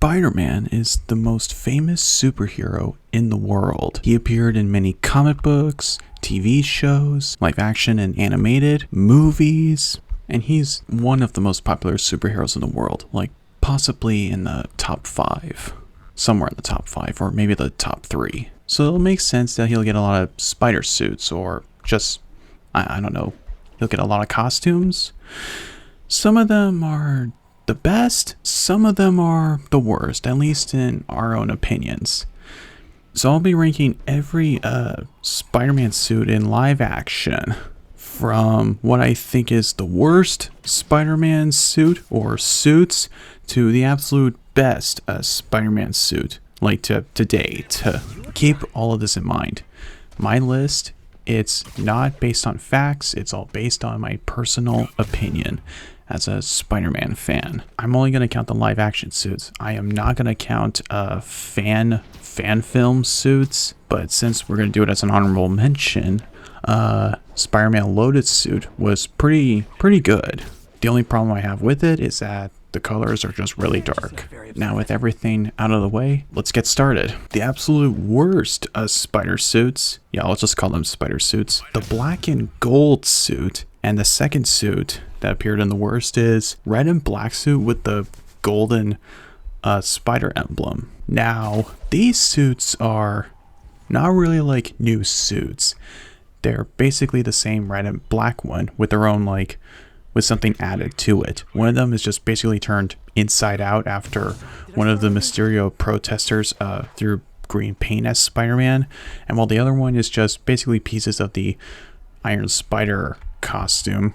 Spider-Man is the most famous superhero in the world. He appeared in many comic books, TV shows, live action and animated, movies, and he's one of the most popular superheroes in the world, like possibly in the top 5. Somewhere in the top 5, or maybe the top 3. So it'll make sense that he'll get a lot of spider suits, or just, I don't know, he'll get a lot of costumes. Some of them are the best, some of them are the worst, at least in our own opinions. So I'll be ranking every Spider-Man suit in live action, from what I think is the worst Spider-Man suit or suits to the absolute best Spider-Man suit, like to date. Keep all of this in mind. My list, it's not based on facts, it's all based on my personal opinion as a Spider-Man fan. I'm only going to count the live action suits. I am not going to count fan film suits, but since we're going to do it as an honorable mention, Spider-Man Loaded suit was pretty good. The only problem I have with it is that the colors are just really dark. Now with everything out of the way, let's get started. The absolute worst spider suits, yeah, I'll just call them spider suits. The black and gold suit, and the second suit that appeared in the worst is red and black suit with the golden spider emblem. Now, these suits are not really like new suits. They're basically the same red and black one with their own with something added to it. One of them is just basically turned inside out after one of the Mysterio protesters threw green paint at Spider-Man, and while the other one is just basically pieces of the Iron Spider costume,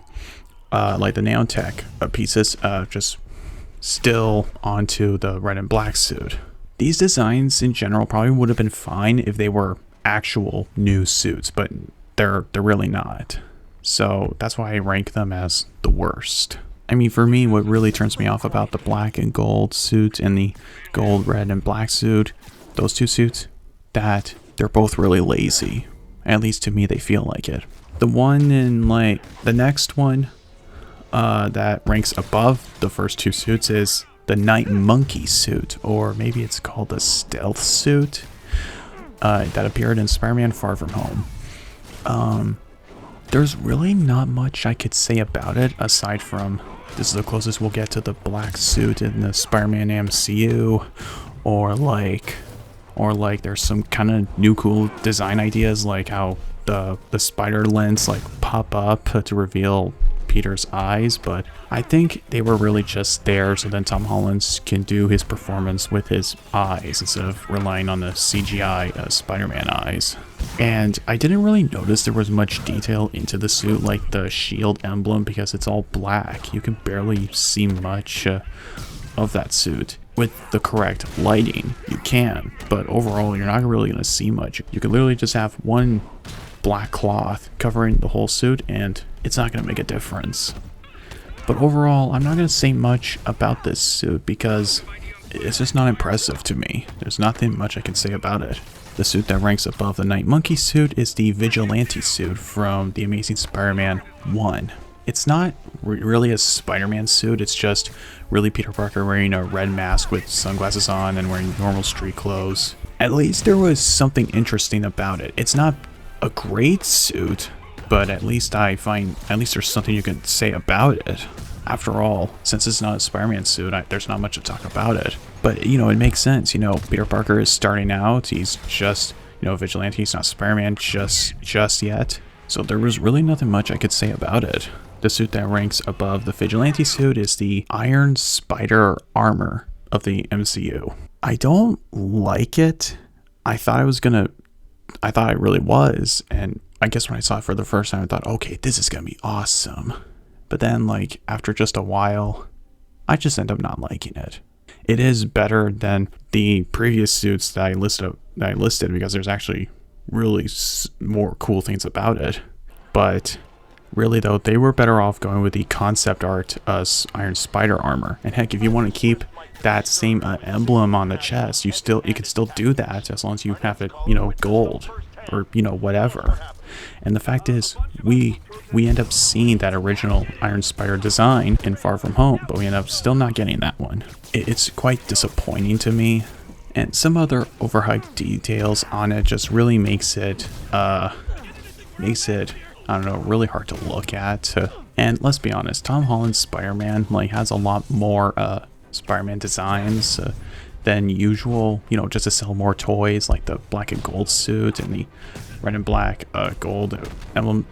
like the Neontech pieces, just still onto the red and black suit. These designs in general probably would have been fine if they were actual new suits, but they're really not. So that's why I rank them as the worst. I mean, for me, what really turns me off about the black and gold suit and the gold, red, and black suit, those two suits, that they're both really lazy. At least to me, they feel like it. The one in the next one that ranks above the first two suits is the Night Monkey suit, or maybe it's called the Stealth suit, that appeared in Spider-Man Far From Home. There's really not much I could say about it, aside from this is the closest we'll get to the black suit in the Spider-Man MCU, or there's some kind of new cool design ideas, like how the spider lens pop up to reveal Peter's eyes, but I think they were really just there so then Tom Holland can do his performance with his eyes instead of relying on the CGI Spider-Man eyes. And I didn't really notice there was much detail into the suit, like the shield emblem, because it's all black. You can barely see much of that suit. With the correct lighting, you can, but overall you're not really going to see much. You could literally just have one black cloth covering the whole suit and it's not going to make a difference. But overall, I'm not going to say much about this suit because it's just not impressive to me. There's nothing much I can say about it. The suit that ranks above the Night Monkey suit is the Vigilante suit from The Amazing Spider-Man 1. It's not really a Spider-Man suit, it's just really Peter Parker wearing a red mask with sunglasses on and wearing normal street clothes. At least there was something interesting about it. It's not a great suit, but at least there's something you can say about it. After all, since it's not a Spider-Man suit, there's not much to talk about it. But, it makes sense. Peter Parker is starting out. He's just, Vigilante. He's not Spider-Man just yet. So there was really nothing much I could say about it. The suit that ranks above the Vigilante suit is the Iron Spider armor of the MCU. I don't like it. I thought it really was. And I guess when I saw it for the first time, I thought, okay, this is going to be awesome. But then, after just a while, I just end up not liking it. It is better than the previous suits that I listed because there's actually really more cool things about it. But really, though, they were better off going with the concept art Iron Spider armor. And heck, if you want to keep that same emblem on the chest, you can still do that as long as you have it, gold. or whatever. And the fact is, we end up seeing that original Iron Spider design in Far From Home, but we end up still not getting that one. It's quite disappointing to me, and some other overhyped details on it just really makes it I don't know, really hard to look at. And let's be honest, Tom Holland's Spider-Man has a lot more Spider-Man designs than usual, just to sell more toys, like the black and gold suit and the red and black gold emblem.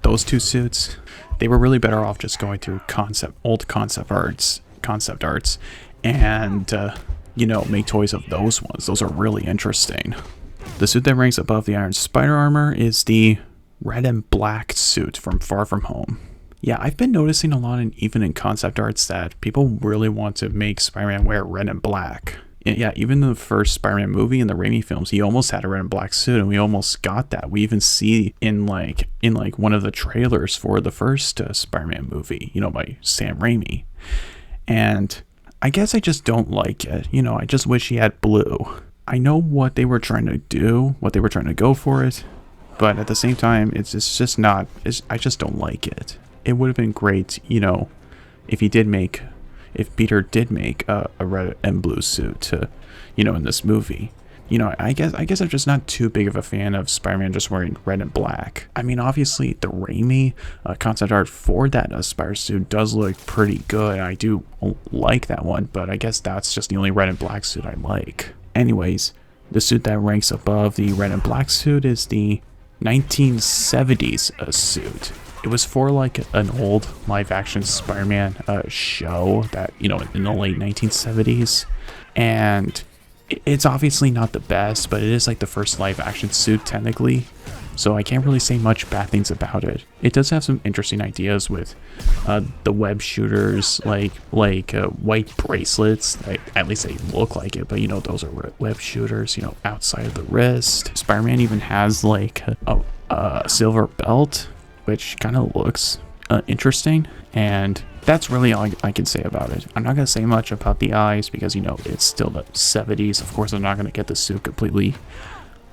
Those two suits, they were really better off just going through old concept arts, and make toys of those ones. Those are really interesting. The suit that ranks above the Iron Spider armor is the red and black suit from Far From Home. Yeah, I've been noticing a lot, even in concept arts, that people really want to make Spider-Man wear red and black. Yeah, even in the first Spider-Man movie in the Raimi films, he almost had a red and black suit, and we almost got that. We even see in one of the trailers for the first Spider-Man movie, by Sam Raimi. And I guess I just don't like it. I just wish he had blue. I know what they were trying to do, what they were trying to go for it, but at the same time, it's just not. I just don't like it. It would have been great, if Peter did make a red and blue suit, in this movie. I guess I'm just not too big of a fan of Spider-Man just wearing red and black. I mean, obviously the Raimi concept art for that Spider suit does look pretty good. I do like that one, but I guess that's just the only red and black suit I like. Anyways, the suit that ranks above the red and black suit is the 1970s suit. It was for an old live action Spider-Man show that, in the late 1970s. And it's obviously not the best, but it is the first live action suit technically. So I can't really say much bad things about it. It does have some interesting ideas with the web shooters, like white bracelets. At least they look like it, but those are web shooters, outside of the wrist. Spider-Man even has a silver belt, which kind of looks interesting, and that's really all I can say about it. I'm not going to say much about the eyes because, it's still the 70s. Of course, I'm not going to get the suit completely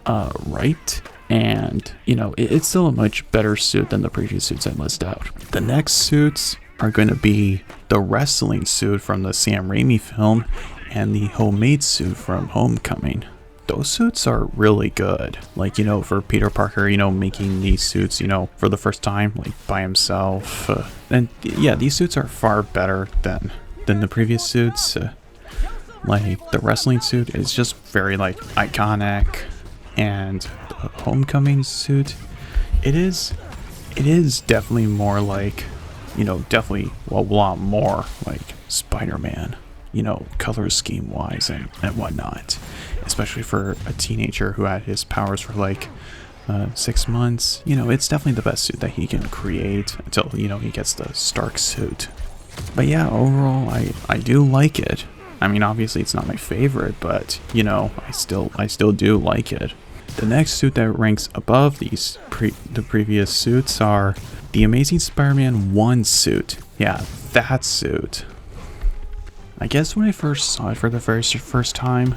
right, and, it's still a much better suit than the previous suits I list out. The next suits are going to be the wrestling suit from the Sam Raimi film and the homemade suit from Homecoming. Those suits are really good. For Peter Parker, making these suits, for the first time, by himself. And yeah, these suits are far better than the previous suits. The wrestling suit is just very, iconic. And the Homecoming suit, it is definitely more definitely a lot more like Spider-Man, color scheme wise and whatnot. Especially for a teenager who had his powers for 6 months. It's definitely the best suit that he can create until, he gets the Stark suit. But yeah, overall, I do like it. I mean, obviously it's not my favorite, but, I still do like it. The next suit that ranks above the previous suits are the Amazing Spider-Man 1 suit. Yeah, that suit. I guess when I first saw it for the first time,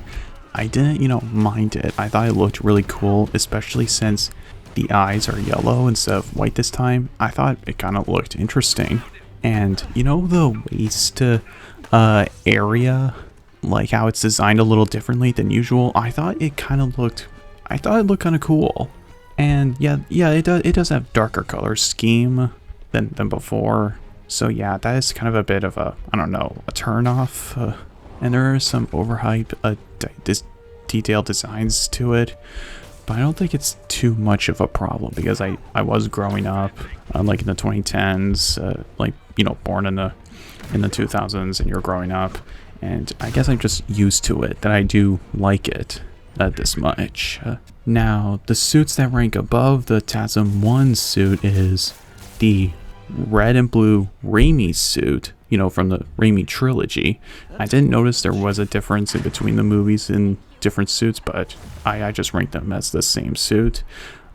I didn't, mind it. I thought it looked really cool, especially since the eyes are yellow instead of white this time. I thought it kind of looked interesting. And, the waist area, how it's designed a little differently than usual, I thought it looked kind of cool. And yeah, it does have darker color scheme than before. So yeah, that is kind of a bit of a turn off. And there are some overhyped detailed designs to it, but I don't think it's too much of a problem because I was growing up in the 2010s, born in the 2000s, and you're growing up, and I guess I'm just used to it that I do like it this much. Now, the suits that rank above the TASM 1 suit is the red and blue Raimi suit, from the Raimi trilogy. I didn't notice there was a difference in between the movies in different suits, but I just ranked them as the same suit.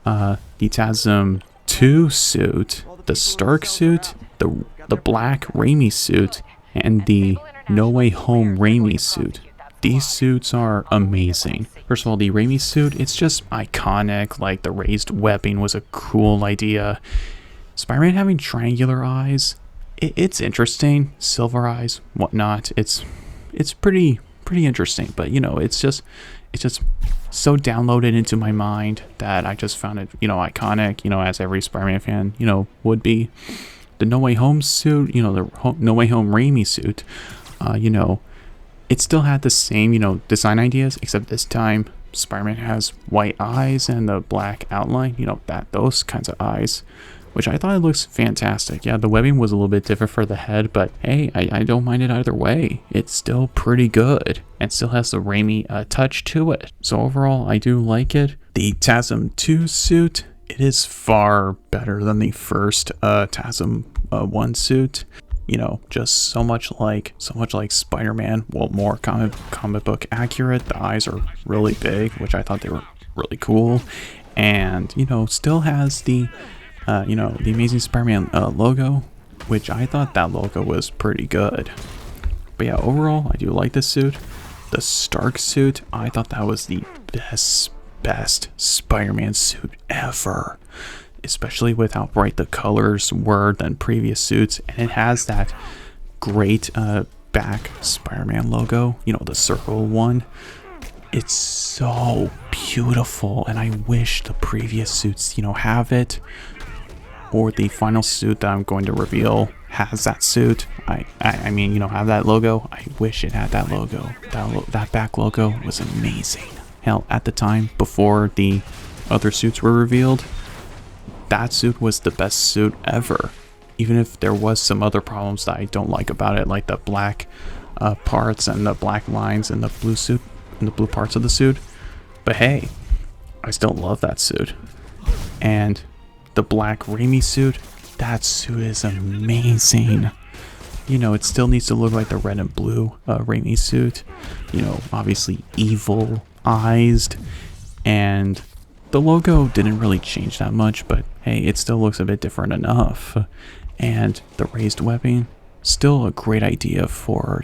The TASM 2 suit, the Stark suit, the black Raimi suit, and the No Way Home Raimi suit. these suits are amazing. First of all, the Raimi suit, it's just iconic. Like, the raised webbing was a cool idea. Spider-Man having triangular eyes, it's interesting. Silver eyes, whatnot. It's pretty interesting. But, you know, it's just so downloaded into my mind that I just found it, you know, iconic, you know, as every Spider-Man fan, you know, would be. The No Way Home suit, you know, the No Way Home Raimi suit, you know, it still had the same, you know, design ideas, except this time Spider-Man has white eyes and the black outline, you know, those kinds of eyes, which I thought it looks fantastic. Yeah, the webbing was a little bit different for the head, but hey, I don't mind it either way. It's still pretty good and still has the Raimi touch to it. So overall, I do like it. The TASM 2 suit, it is far better than the first TASM 1 suit. You know, just so much like Spider-Man. Well, more comic book accurate. The eyes are really big, which I thought they were really cool, and you know, still has the you know, the Amazing Spider-Man logo, which I thought that logo was pretty good. But yeah, overall, I do like this suit. The Stark suit, I thought that was the best Spider-Man suit ever. Especially with how bright the colors were than previous suits, and it has that great back Spider-Man logo, you know, the circle one. It's so beautiful, and I wish the previous suits, you know, have it, or the final suit that I'm going to reveal has that suit. I mean, you know, have that logo. I wish it had that logo. That back logo was amazing. Hell, at the time, before the other suits were revealed, that suit was the best suit ever, even if there was some other problems that I don't like about it, like the black parts and the black lines in the blue suit, and the blue parts of the suit. But hey, I still love that suit. And the black Raimi suit, that suit is amazing. You know, it still needs to look like the red and blue Raimi suit. You know, obviously evil eyes, and the logo didn't really change that much, but hey, it still looks a bit different enough. And the raised webbing, still a great idea for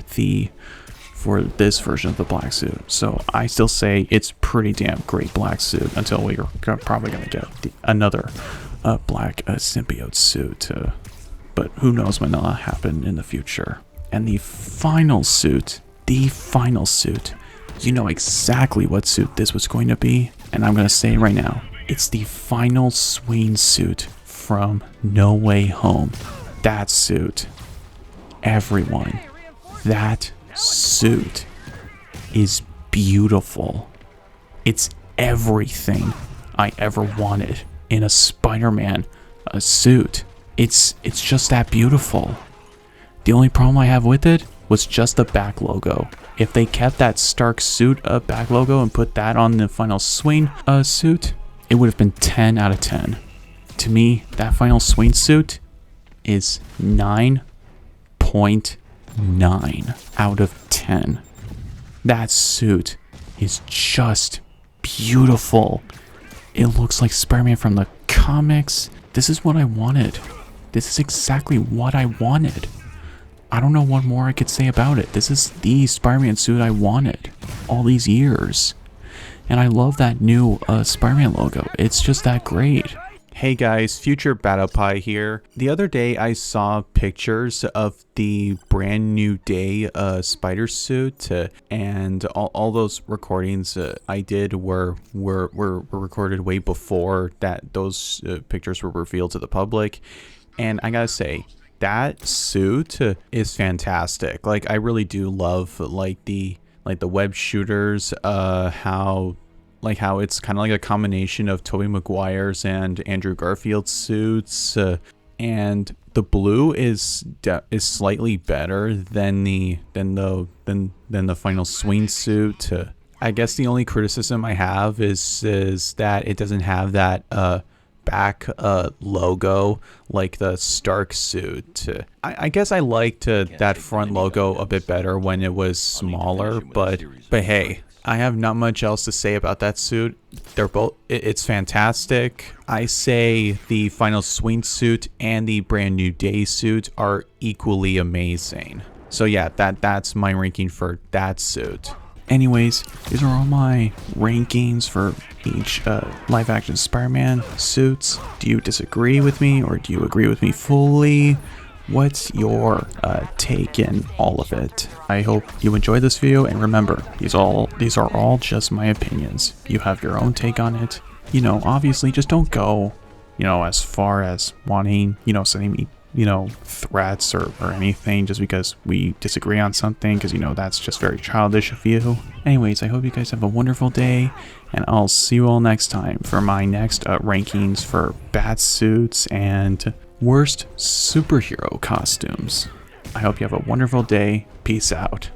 this version of the black suit. So I still say it's pretty damn great black suit until we're probably going to get another black symbiote suit. But who knows when that'll happen in the future. And the final suit, you know exactly what suit this was going to be. And I'm going to say it right now. It's the final Swain suit from No Way Home. That suit. Everyone. That suit is beautiful. It's everything I ever wanted in a Spider-Man suit. It's just that beautiful. The only problem I have with it was just the back logo. If they kept that Stark suit back logo and put that on the final Swain suit, it would have been 10 out of 10. To me, that final Swain suit is 9.9 out of 10. That suit is just beautiful. It looks like Spider-Man from the comics. This is what I wanted. This is exactly what I wanted. I don't know what more I could say about it. This is the Spider-Man suit I wanted all these years. And I love that new Spider-Man logo. It's just that great. Hey guys, Future Battle Pie here. The other day I saw pictures of the brand new day spider suit, and all those recordings I did were recorded way before that those pictures were revealed to the public. And I gotta say, that suit is fantastic. Like, I really do love like the web shooters, how it's kind of like a combination of Tobey Maguire's and Andrew Garfield's suits, and the blue is slightly better than the final Swain suit. I guess the only criticism I have is that it doesn't have that back logo like the Stark suit. I guess I liked that front logo a bit better when it was smaller, but hey, I have not much else to say about that suit. They're both, it's fantastic. I say the final Swain suit and the brand new day suit are equally amazing. So yeah, that's my ranking for that suit. Anyways, these are all my rankings for each live action Spider-Man suits. Do you disagree with me or do you agree with me fully? What's your take in all of it? I hope you enjoyed this video, and remember, these are all just my opinions. You have your own take on it. You know, obviously just don't go, you know, as far as wanting, you know, sending me, you know, threats or anything just because we disagree on something, because, you know, that's just very childish of you. Anyways, I hope you guys have a wonderful day, and I'll see you all next time for my next rankings for bat suits and worst superhero costumes. I hope you have a wonderful day. Peace out.